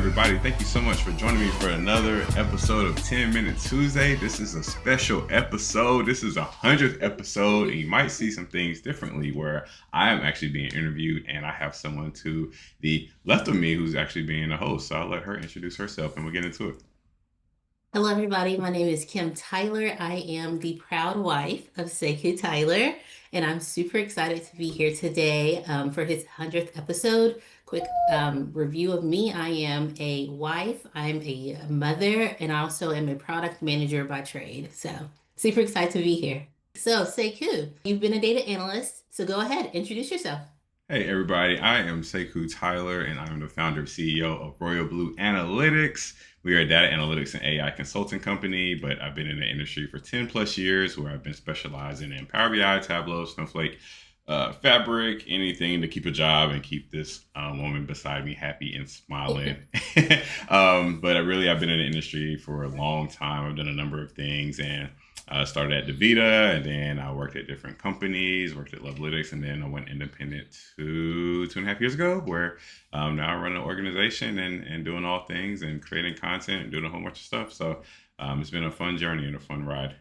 everybody. Thank you so much for joining me for another episode of 10 Minute Tuesday. This is a special episode. This is a 100th episode, and you might see some things differently where I am actually being interviewed, and I have someone to the left of me who's actually being the host. So I'll let her introduce herself, and we'll get into it. Hello, everybody. My name is Kim Tyler. I am the proud wife of Sekou Tyler, and I'm super excited to be here today for his 100th episode. Quick review of me. I am a wife, I'm a mother, and I also am a product manager by trade. So, super excited to be here. So, Sekou, you've been a data analyst, so go ahead, introduce yourself. Hey everybody, I am Sekou Tyler and I'm the founder and CEO of Royal Blue Analytics. We are a data analytics and AI consulting company, but I've been in the industry for 10 plus years where I've been specializing in Power BI, Tableau, Snowflake, Fabric, anything to keep a job and keep this woman beside me happy and smiling. I've been in the industry for a long time. I've done a number of things and started at DaVita, and then I worked at different companies, worked at Lovalytics, and then I went independent two and a half years ago, where now I run an organization and doing all things and creating content and doing a whole bunch of stuff. So it's been a fun journey and a fun ride.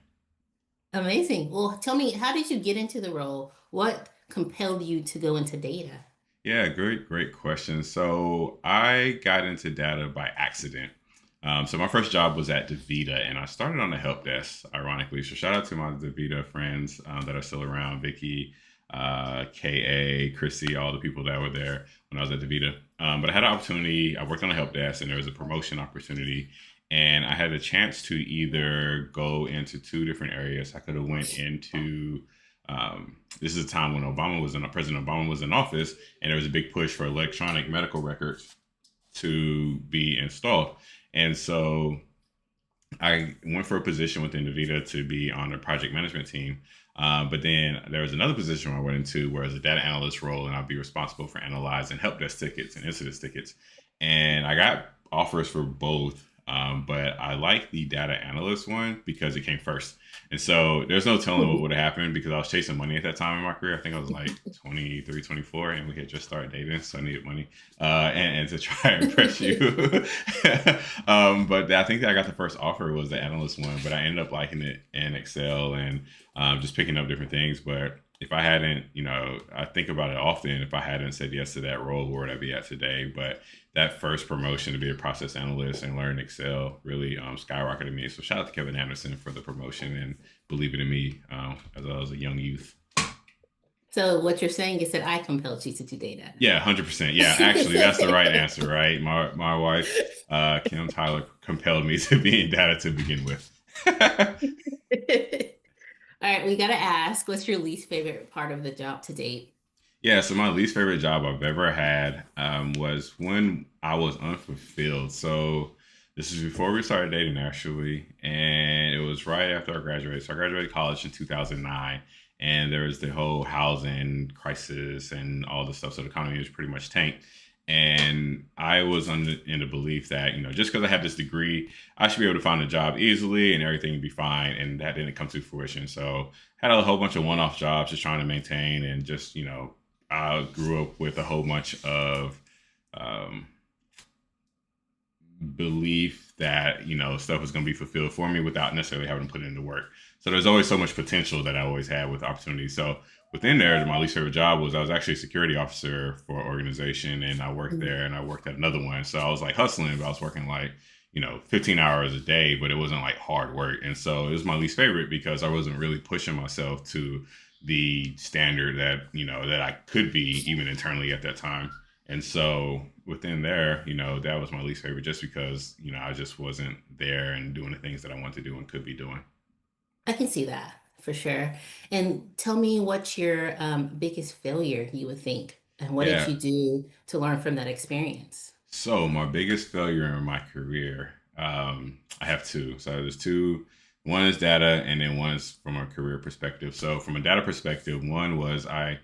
Amazing. Well, tell me, how did you get into the role? What compelled you to go into data? Yeah, great question. So I got into data by accident. So my first job was at DaVita, and I started on the help desk, ironically. So shout out to my DaVita friends that are still around, Vicky, Ka, Chrissy, all the people that were there when I was at DaVita. But I had an opportunity. I worked on the help desk, and there was a promotion opportunity, and I had a chance to either go into two different areas. I could have went into this is a time when President Obama was in office, and there was a big push for electronic medical records to be installed. And so I went for a position within DaVita to be on the project management team. But then there was another position I went into where it was a data analyst role, and I'd be responsible for analyzing help desk tickets and incident tickets. And I got offers for both, but I liked the data analyst one because it came first. And so there's no telling what would have happened because I was chasing money at that time in my career. I think I was like 23, 24, and we had just started dating, so I needed money and to try and impress you. But I think that I got the first offer was the analyst one, but I ended up liking it in Excel and just picking up different things. But if I hadn't, I think about it often. If I hadn't said yes to that role, where would I be at today? But that first promotion to be a process analyst and learn Excel really skyrocketed me. So shout out to Kevin Anderson for the promotion and believing in me as I was a young youth. So what you're saying is that I compelled you to do data. Yeah, 100%. Yeah, actually, that's the right answer, right? My wife, Kim Tyler, compelled me to be in data to begin with. All right, we got to ask, what's your least favorite part of the job to date? Yeah, so my least favorite job I've ever had was when I was unfulfilled. So this is before we started dating, actually, and it was right after I graduated. So I graduated college in 2009, and there was the whole housing crisis and all the stuff. So the economy was pretty much tanked. And I was in the belief that, just because I had this degree, I should be able to find a job easily and everything would be fine. And that didn't come to fruition. So had a whole bunch of one-off jobs just trying to maintain and just, I grew up with a whole bunch of um, belief that stuff was going to be fulfilled for me without necessarily having to put into work. So there's always so much potential that I always had with opportunities. So within there, my least favorite job was I was actually a security officer for an organization, and I worked there, and I worked at another one. So I was like hustling, but I was working like 15 hours a day, but it wasn't like hard work. And so it was my least favorite because I wasn't really pushing myself to the standard that that I could be even internally at that time. And so within there, that was my least favorite just because I just wasn't there and doing the things that I want to do and could be doing. I can see that for sure. And tell me what's your biggest failure you would think, and what did Yeah. you do to learn from that experience? So my biggest failure in my career, I have two. So there's two. One is data, and then one is from a career perspective. So from a data perspective, one was I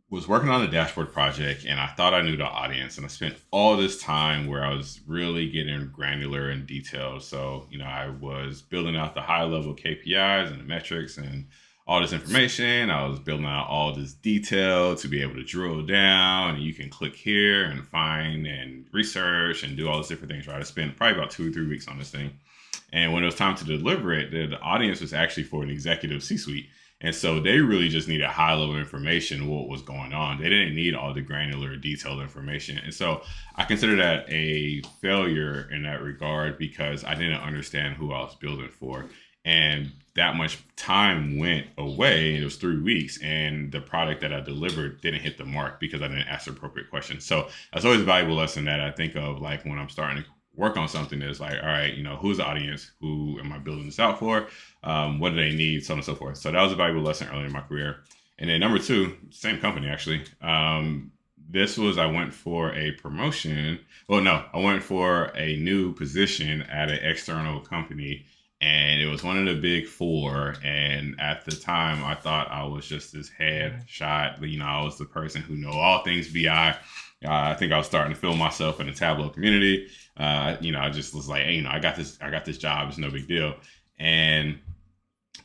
was working on a dashboard project, and I thought I knew the audience, and I spent all this time where I was really getting granular and detailed. So I was building out the high level KPIs and the metrics and all this information. I was building out all this detail to be able to drill down. And you can click here and find and research and do all these different things, right? I spent probably about 2 or 3 weeks on this thing. And when it was time to deliver it, the audience was actually for an executive C suite. And so they really just needed high level information, what was going on. They didn't need all the granular, detailed information. And so I consider that a failure in that regard because I didn't understand who I was building for. And that much time went away. It was 3 weeks, and the product that I delivered didn't hit the mark because I didn't ask the appropriate questions. So that's always a valuable lesson that I think of, like when I'm starting to work on something. Is like, all right, who's the audience? Who am I building this out for? What do they need? So on and so forth. So that was a valuable lesson early in my career. And then number two, same company actually. This was I went for a promotion. Well, no, I went for a new position at an external company, and it was one of the big four. And at the time, I thought I was just this headshot. I was the person who know all things BI. I think I was starting to feel myself in the Tableau community. I just was like, hey, I got this job. It's no big deal. And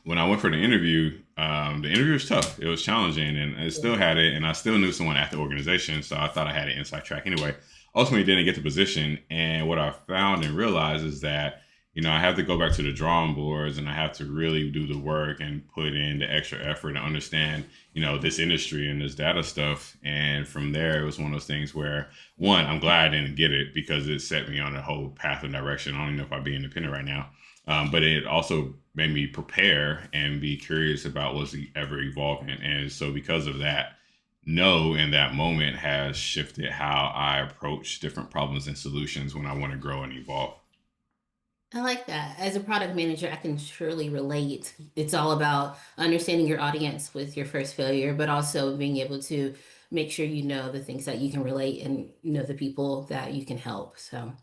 when I went for the interview was tough. It was challenging, and I still had it, and I still knew someone at the organization, so I thought I had an inside track anyway. Ultimately, didn't get the position, and what I found and realized is that I have to go back to the drawing boards, and I have to really do the work and put in the extra effort to understand, this industry and this data stuff. And from there, it was one of those things where, one, I'm glad I didn't get it because it set me on a whole path and direction. I don't even know if I'd be independent right now. But it also made me prepare and be curious about what's ever evolving. And so because of that, no in that moment has shifted how I approach different problems and solutions when I want to grow and evolve. I like that. As a product manager, I can surely relate. It's all about understanding your audience with your first failure, but also being able to make sure you know the things that you can relate and know the people that you can help. So,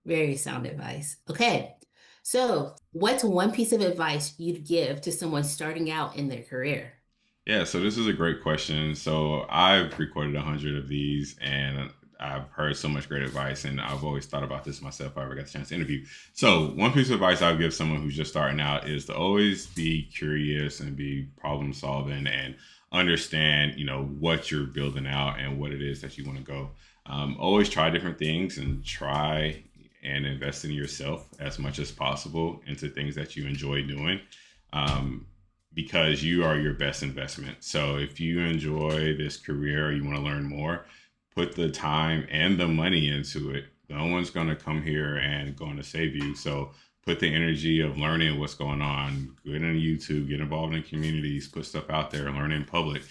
very sound advice. Okay. So, what's one piece of advice you'd give to someone starting out in their career? Yeah, so this is a great question. So I've recorded 100 of these, and I've heard so much great advice, and I've always thought about this myself if I ever got a chance to interview. So one piece of advice I would give someone who's just starting out is to always be curious and be problem solving and understand, what you're building out and what it is that you want to go. Always try different things and try and invest in yourself as much as possible into things that you enjoy doing. Um, because you are your best investment. So if you enjoy this career or you want to learn more, put the time and the money into it. No one's going to come here and going to save you. So put the energy of learning what's going on, get on YouTube, get involved in communities, put stuff out there, learn in public.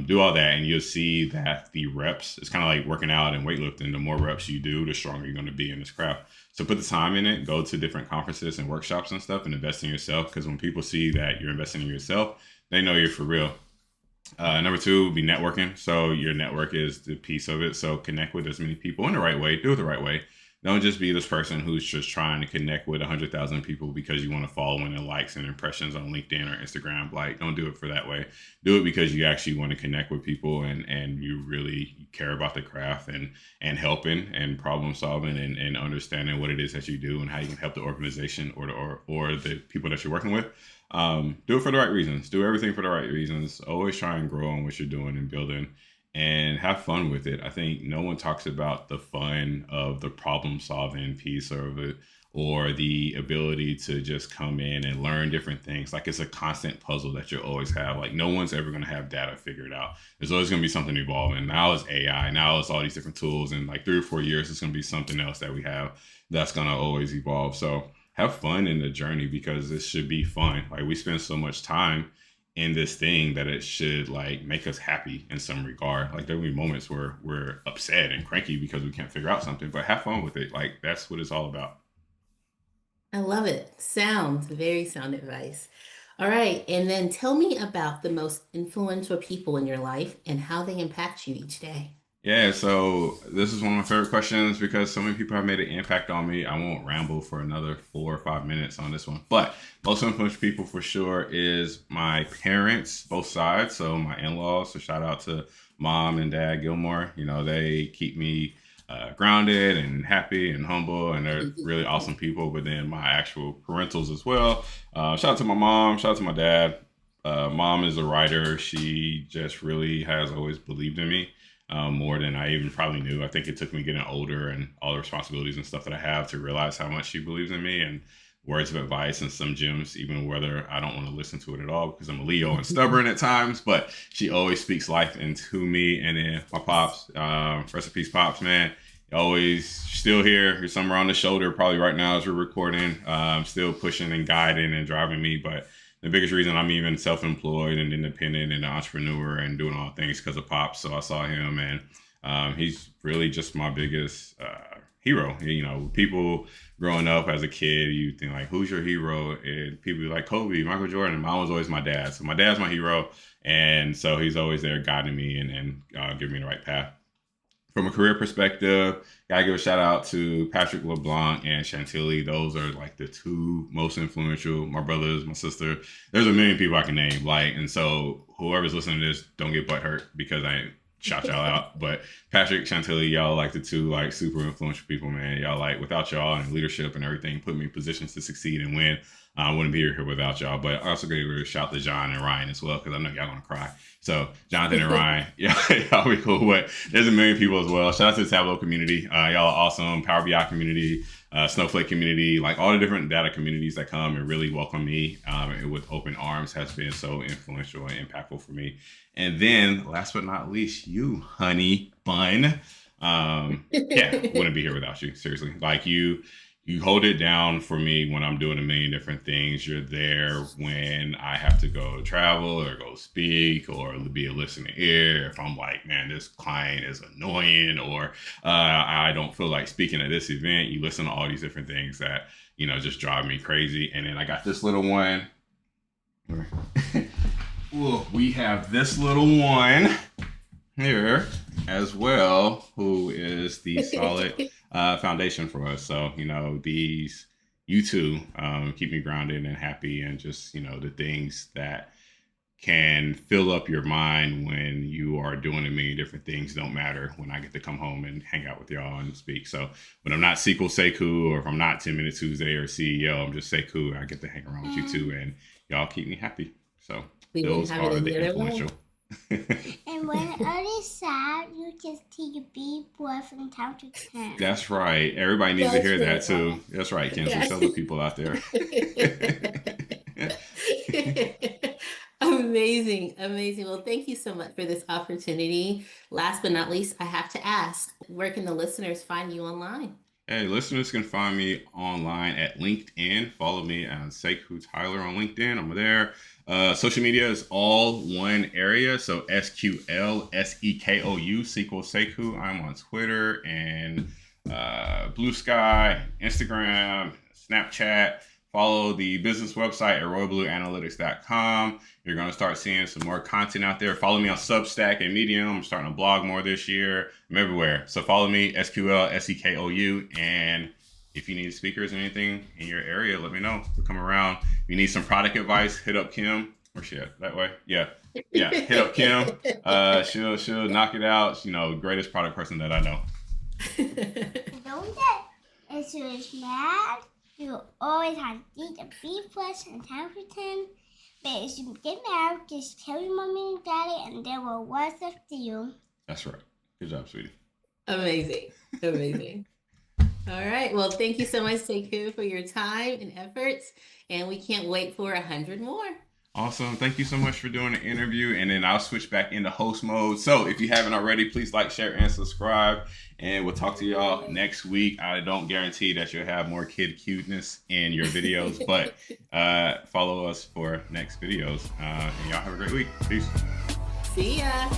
Do all that, and you'll see that the reps, it's kind of like working out and weightlifting. The more reps you do, the stronger you're going to be in this craft. So put the time in it, go to different conferences and workshops and stuff, and invest in yourself. Because when people see that you're investing in yourself, they know you're for real. Number two would be networking. So your network is the piece of it. So connect with as many people in the right way. Do it the right way. Don't just be this person who's just trying to connect with 100,000 people because you want to follow in and likes and impressions on LinkedIn or Instagram. Like, don't do it for that way. Do it because you actually want to connect with people, and you really care about the craft and helping and problem solving and understanding what it is that you do and how you can help the organization or the people that you're working with. Do it for the right reasons. Do everything for the right reasons. Always try and grow on what you're doing and building, and have fun with it. I think no one talks about the fun of the problem solving piece of it, or the ability to just come in and learn different things. Like, it's a constant puzzle that you always have. Like, no one's ever going to have data figured out. There's always going to be something evolving. Now it's AI. Now it's all these different tools. And like 3 or 4 years, it's going to be something else that we have that's going to always evolve. So have fun in the journey, because this should be fun. Like, we spend so much time in this thing that it should like make us happy in some regard. Like, there will be moments where we're upset and cranky because we can't figure out something, but have fun with it. Like, that's what it's all about. I love it. Sound, very sound advice. All right. And then tell me about the most influential people in your life and how they impact you each day. Yeah, so this is one of my favorite questions because so many people have made an impact on me. I won't ramble for another 4 or 5 minutes on this one, but most influential people for sure is my parents, both sides. So my in-laws. So shout out to mom and dad Gilmore. They keep me grounded and happy and humble, and they're really awesome people. But then my actual parentals as well. Shout out to my mom. Shout out to my dad. Mom is a writer. She just really has always believed in me more than I even probably knew. I think it took me getting older and all the responsibilities and stuff that I have to realize how much she believes in me, and words of advice and some gems, even whether I don't want to listen to it at all because I'm a Leo and stubborn at times. But she always speaks life into me. And then my pops, rest in peace, pops, man. Always still here. You're somewhere on the shoulder, probably right now as we're recording. Still pushing and guiding and driving me. But the biggest reason I'm even self-employed and independent and an entrepreneur and doing all things because of Pops. So I saw him, and he's really just my biggest hero. You know, people growing up as a kid, you think like, who's your hero? And people be like Kobe, Michael Jordan. And mine was always my dad. So my dad's my hero. And so he's always there guiding me and giving me the right path. From a career perspective, gotta give a shout out to Patrick LeBlanc and Chantilly. Those are like the two most influential. My brothers, my sister. There's a million people I can name. Like, and so whoever's listening to this, don't get butthurt because I shout y'all out. But Patrick, Chantilly, y'all like the two like super influential people, man. Y'all like without y'all and leadership and everything, put me in positions to succeed and win. I wouldn't be here without y'all. But I also gave a shout to John and Ryan as well because I know y'all gonna cry. So Jonathan and Ryan, yeah, y'all be cool. But there's a million people as well. Shout out to the Tableau community. Y'all are awesome. Power BI community, Snowflake community, like all the different data communities that come and really welcome me and with open arms has been so influential and impactful for me. And then last but not least, you, honey bun. Yeah, wouldn't be here without you. Seriously. Like you hold it down for me when I'm doing a million different things. You're there when I have to go travel or go speak or be a listening ear. If I'm like, man, this client is annoying or I don't feel like speaking at this event, you listen to all these different things that, you know, just drive me crazy. And then I got this little one. We have this little one here as well, who is the solid foundation for us. So, you know, you two keep me grounded and happy, and just, you know, the things that can fill up your mind when you are doing a million different things don't matter when I get to come home and hang out with y'all and speak. So when I'm not Sekou, or if I'm not 10 Minute Tuesday or CEO, I'm just Sekou. I get to hang around with you two, and y'all keep me happy. So those are the influential. And when it is sad, you just take a deep breath from time to time. That's right. Everybody needs to hear that too. That's right, Kenzie. Tell the people out there. Amazing, amazing. Well, thank you so much for this opportunity. Last but not least, I have to ask, where can the listeners find you online? Hey, listeners can find me online at LinkedIn. Follow me at Sekou Tyler on LinkedIn. I'm there. Social media is all one area. So SQL, SEKOU, Sekou. I'm on Twitter and Blue Sky, Instagram, Snapchat. Follow the business website at royalblueanalytics.com. You're going to start seeing some more content out there. Follow me on Substack and Medium. I'm starting to blog more this year. I'm everywhere. So follow me, SQL, SEKOU. And if you need speakers or anything in your area, let me know. We'll come around. If you need some product advice, hit up Kim. Where's she at? That way? Yeah. Hit up Kim. She'll knock it out. You know, greatest product person that I know. Don't that if you're mad, you always have to eat a beef flesh and temperature. But if you get mad, just tell your mommy and daddy, and they will watch up to you. That's right. Good job, sweetie. Amazing. Amazing. All right. Well, thank you so much, Sekou, for your time and efforts. And we can't wait for 100 more. Awesome. Thank you so much for doing the interview. And then I'll switch back into host mode. So if you haven't already, please like, share, and subscribe. And we'll talk to y'all next week. I don't guarantee that you'll have more kid cuteness in your videos, but follow us for next videos. And y'all have a great week. Peace. See ya.